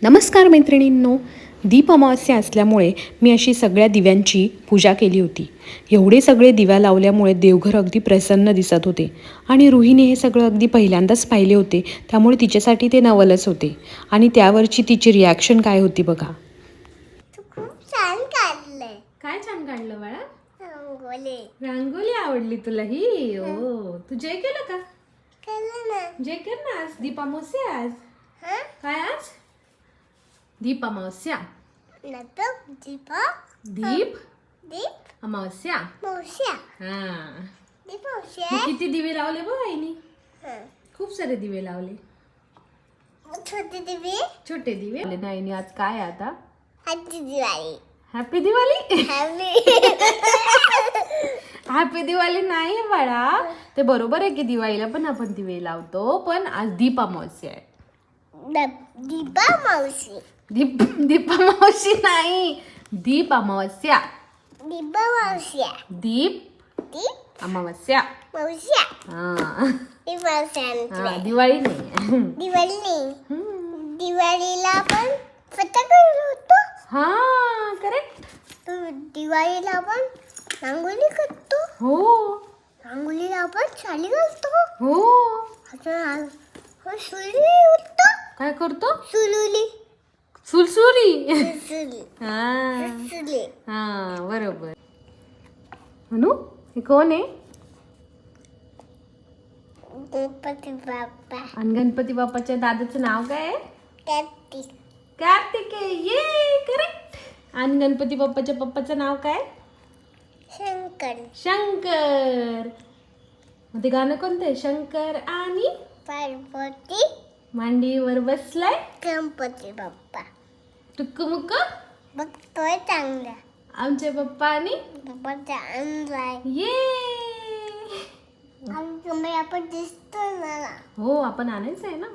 नमस्कार मैत्रिणींनो, दीप अमावस्या असल्यामुळे मी अशी सगळ्या दिव्यांची पूजा केली होती. एवढे सगळे दिव्या लावल्यामुळे देवघर अगदी प्रसन्न दिसत होते आणि रुहीने हे सगळं अगदी पहिल्यांदाच पाहिले होते, त्यामुळे तिच्यासाठी ते नवलच होते. आणि त्यावरची तिची रिॲक्शन काय होती बघा. तू खूप छान काढलंय. काय छान काढलं बाळा. रांगोळी रांगोळी आवडली तुला ही. ओ, तू जय केलं का? केलं ना. जय कर ना. आज दीप अमावस्या. आज हा काय? आज दीप अमावस्या. नंतर दीप दीप अमावस्या. मावश्या हा. दीप मावश्या मग किती दिवे लावले बघ आईनी. हा. खूप सारे दिवे लावले. छोटे दिवे छोटे दिवे लावले ना आईनी. आज काय आहे आता? आजची Diwali. Happy Diwali. Happy happy Diwali नाही बाळा. ते बरोबर आहे की दिवाळीला पण आपण दिवे लावतो, पण आज दीप अमावस्या आहे. दीपा मावशी. दीप अमावस्या नाही, दीप अमावस्या. दीपा मावश्या. दीप दीप अमावस्या. मावश्या. हा. दीप मावश्या. दिवाळी नाही. दिवाळी नाही. दिवाळीला आपण फटाके उडवतो. हा, करेक्ट. दिवाळीला आपण रांगोळी करतो. हो रांगोळीला आपण साडी घालतो. हो. सुली उठतो. काय करतो? सुलुली. सुलसुरी. सुली. हा सुली. हा, बरोबर. म्हणू हे कोण आहे? गणपती बाप्पा. आणि गणपती बाप्पाच्या दादाचं नाव काय आहे? कार्तिक. कार्तिकेय. ये करेक्ट. आणि गणपती बाप्पाच्या पप्पाचं नाव काय? शंकर. शंकर. मग ते गाणं कोणतं आहे? शंकर आणि पार्वती. मांडीवर बसलाय गणपती बाप्पा. टुक्क मुक्क बघतोय चांगला. आमच्या पप्पा आणि बाप्पाचा अंदाज. ये. आपण दिसतोय मला. हो, आपण आणायचं आहे ना.